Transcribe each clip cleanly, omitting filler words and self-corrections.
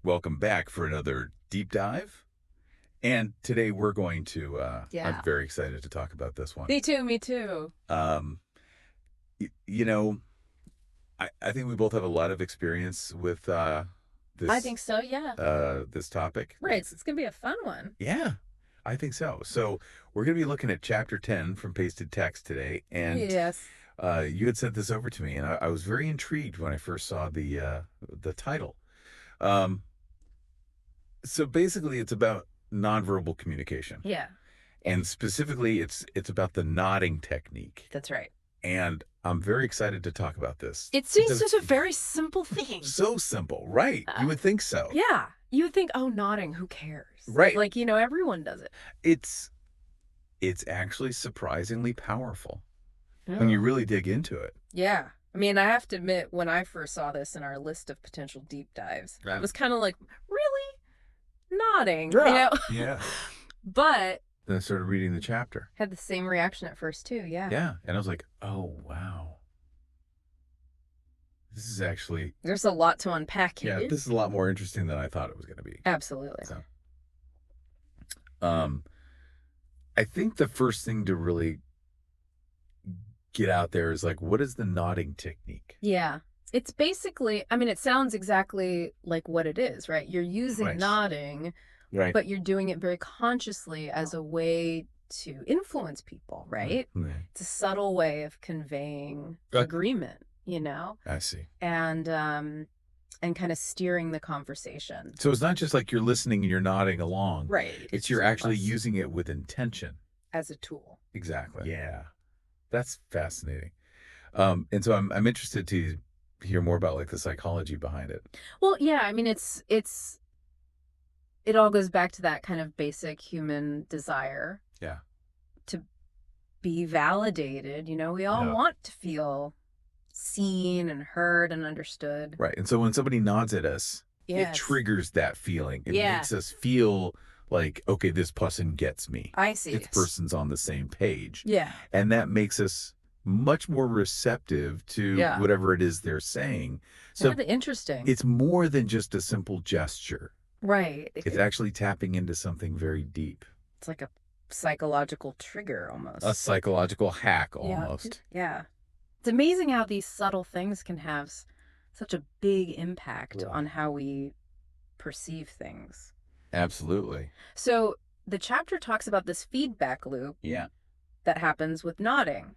Welcome back for another deep dive. And today we're going to, I'm Yeah. very excited to talk about this one. Me too, me too. Um, y- you know, I think we both have a lot of experience with I this think so, yeah. this topic. Right, so it's gonna be a fun one. Yeah, I think so. So we're going to be looking at chapter 10 from Pasted Text today. And Yes. you had sent this over to me, and I was very intrigued when I first saw the title. Um, so basically, it's about nonverbal communication. Yeah, And specifically, it's about the nodding technique. that's right. And I'm very excited to talk about this It seems because such a very simple thing. so simple, right? You would think so. Yeah. You would think, oh, nodding, who cares? Right. Like, everyone does it. It's it's actually surprisingly powerful when you really dig into it. Yeah. I mean, I have to admit, when I first saw this in our list of potential deep dives, I was kind of like, really? Nodding? Yeah. But Then I started reading the chapter. had the same reaction at first, too. Yeah. Yeah. And I was like, oh, wow. This is actually, There's a lot to unpack here. yeah, this is a lot more interesting than I thought it was going to be. Absolutely. So, um, I think the first thing to really get out there is like, what is the nodding technique? Yeah. It's basically, I mean, it sounds exactly like what it is, right? You're using Right. nodding, Right. but you're doing it very consciously as a way to influence people, right? Right. It's a subtle way of conveying Right. agreement, I see. and kind of steering the conversation. So it's not just like you're listening and you're nodding along. Right. It's you're actually using it with intention. as a tool. Exactly. Yeah. That's fascinating. And so I'm interested to hear more about like the psychology behind it. Well, yeah, I mean, it all goes back to that kind of basic human desire. Yeah. To be validated. We all Yeah. want to feel seen and heard and understood. Right. And so when somebody nods at us, Yes. it triggers that feeling. It Yeah. makes us feel like, okay, this person gets me. I see. This person's on the same page. Yeah. And that makes us much more receptive to Yeah. whatever it is they're saying. So Kind of interesting. it's more than just a simple gesture. Right. It's actually tapping into something very deep. It's like a psychological trigger almost. A psychological hack Yeah. almost. Yeah. It's amazing how these subtle things can have such a big impact Yeah. on how we perceive things. Absolutely. So the chapter talks about this feedback loop Yeah. that happens with nodding.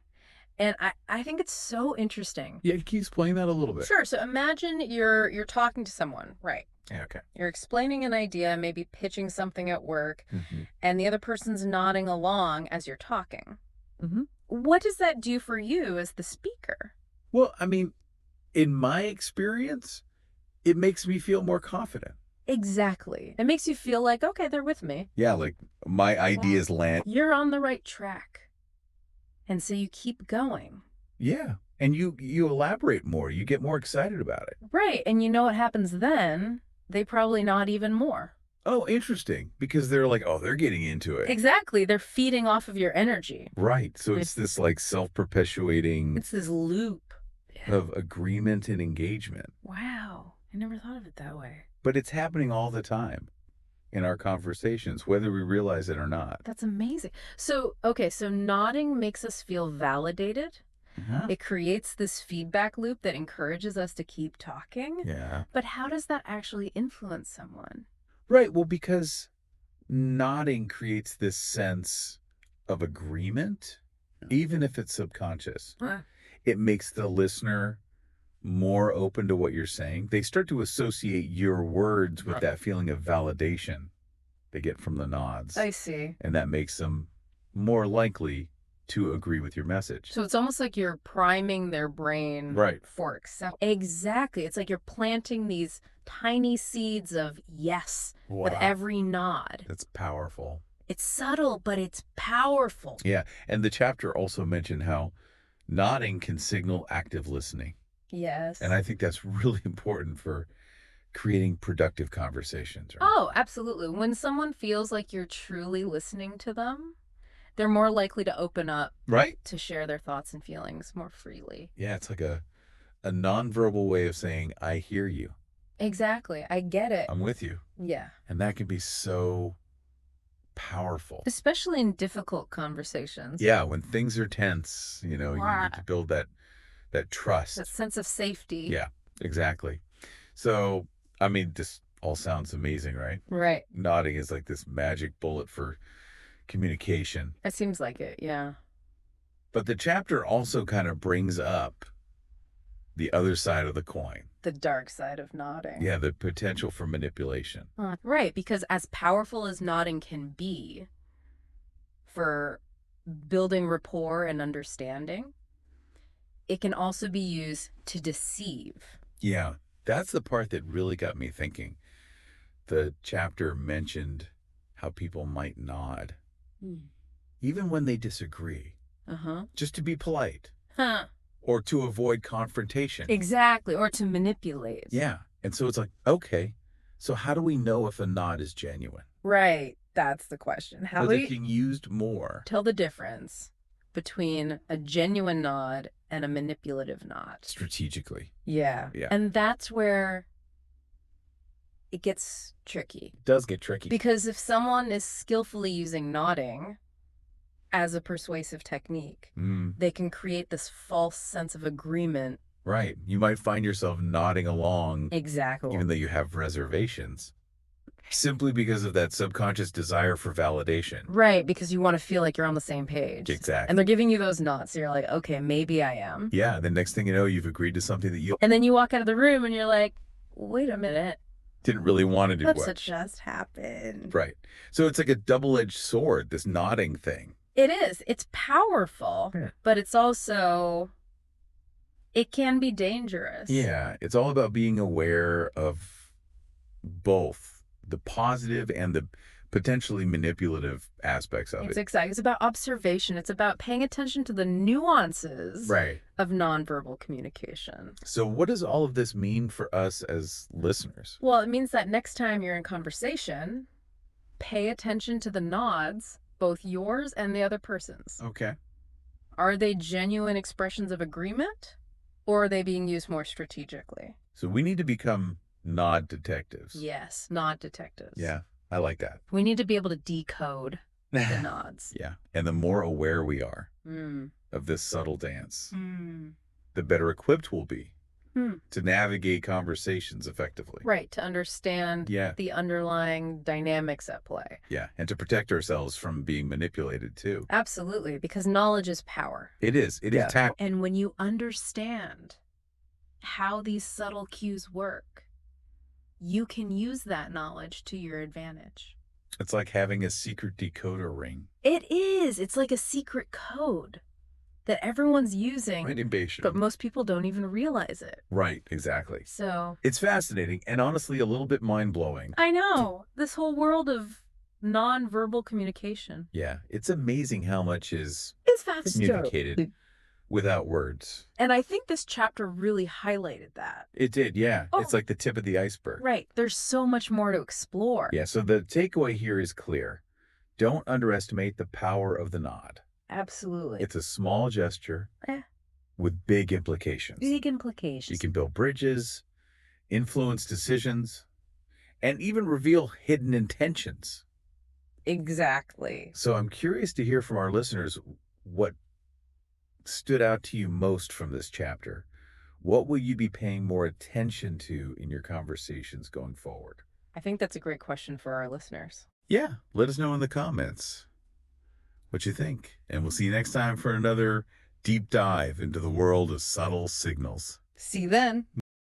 And I think it's so interesting. Yeah, can you explain that a little bit? Sure. So imagine you're talking to someone, right? Yeah, okay. You're explaining an idea, maybe pitching something at work, Mm-hmm. and the other person's nodding along as you're talking. Mm-hmm. What does that do for you as the speaker? Well, I mean, in my experience, it makes me feel more confident. Exactly. It makes you feel like, okay, they're with me. Yeah, like my ideas land. You're on the right track. And so you keep going. Yeah. And you elaborate more. You get more excited about it. Right. And you know what happens then? They probably nod even more. Oh, interesting. Because they're like, oh, they're getting into it. Exactly. They're feeding off of your energy. Right. So it's this like self-perpetuating It's this loop of agreement and engagement. Wow. I never thought of it that way. But it's happening all the time in our conversations, whether we realize it or not. That's amazing. So, okay, so nodding makes us feel validated. Uh-huh. It creates this feedback loop that encourages us to keep talking. Yeah. But how does that actually influence someone? Right. Well, because nodding creates this sense of agreement, even if it's subconscious. It makes the listener more open to what you're saying. They start to associate your words with that feeling of validation they get from the nods. I see. And that makes them more likely to agree with your message. So it's almost like you're priming their brain Right. for accept. Exactly. It's like you're planting these tiny seeds of yes with Wow. every nod. That's powerful. It's subtle, but it's powerful. Yeah. And the chapter also mentioned how nodding can signal active listening. Yes. And I think that's really important for creating productive conversations. Right? Oh, absolutely. When someone feels like you're truly listening to them, they're more likely to open up, Right? to share their thoughts and feelings more freely. Yeah, it's like a nonverbal way of saying, I hear you. Exactly. I get it. I'm with you. Yeah. And that can be so powerful. Especially in difficult conversations. Yeah, when things are tense, you know, you need to build that trust. That sense of safety. Yeah, exactly. So, I mean, this all sounds amazing, right? Right. Nodding is like this magic bullet for communication. It seems like it, yeah. But the chapter also kind of brings up the other side of the coin. The dark side of nodding. Yeah, the potential for manipulation. Right, because as powerful as nodding can be for building rapport and understanding, it can also be used to deceive. Yeah, that's the part that really got me thinking. The chapter mentioned how people might nod, even when they disagree, just to be polite. Or to avoid confrontation. Exactly, or to manipulate. Yeah, and so it's like, okay, so how do we know if a nod is genuine? Right, that's the question. How So do they're you being used more. tell the difference between a genuine nod and a manipulative nod? Strategically. Yeah. Yeah. And that's where it gets tricky. It does get tricky. Because if someone is skillfully using nodding as a persuasive technique, they can create this false sense of agreement. Right. You might find yourself nodding along. Exactly. Even though you have reservations. Simply because of that subconscious desire for validation. Right, because you want to feel like you're on the same page. Exactly. And they're giving you those nods. So you're like, okay, maybe I am. Yeah, the next thing you know, you've agreed to something that you... And then you walk out of the room and you're like, wait a minute. Didn't really want to do What's what? it just happened? Right. So it's like a double-edged sword, this nodding thing. It is. It's powerful, but it's also... it can be dangerous. Yeah, it's all about being aware of both the positive and the potentially manipulative aspects of It's it. exactly. It's about observation. It's about paying attention to the nuances of nonverbal communication. So what does all of this mean for us as listeners? Well, it means that next time you're in conversation, pay attention to the nods, both yours and the other person's. Okay. Are they genuine expressions of agreement, or are they being used more strategically? So we need to become nod detectives. Yes, nod detectives. Yeah, I like that. We need to be able to decode the nods. Yeah, and the more aware we are of this subtle dance, the better equipped we'll be to navigate conversations effectively. Right, to understand the underlying dynamics at play. Yeah, and to protect ourselves from being manipulated too. Absolutely, because knowledge is power. It is. It is tactical. And when you understand how these subtle cues work, you can use that knowledge to your advantage. It's like having a secret decoder ring. It is. It's like a secret code that everyone's using, but most people don't even realize it. Right, exactly. So it's fascinating and honestly a little bit mind-blowing. I know. This whole world of non-verbal communication. Yeah, it's amazing how much is communicated without words. And I think this chapter really highlighted that. It did, yeah. It's like the tip of the iceberg. Right. There's so much more to explore. Yeah, so the takeaway here is clear. Don't underestimate the power of the nod. Absolutely. It's a small gesture with big implications. Big implications. You can build bridges, influence decisions, and even reveal hidden intentions. Exactly. So I'm curious to hear from our listeners what stood out to you most from this chapter. What will you be paying more attention to in your conversations going forward? I think that's a great question for our listeners. Yeah, let us know in the comments what you think. And we'll see you next time for another deep dive into the world of subtle signals. See you then.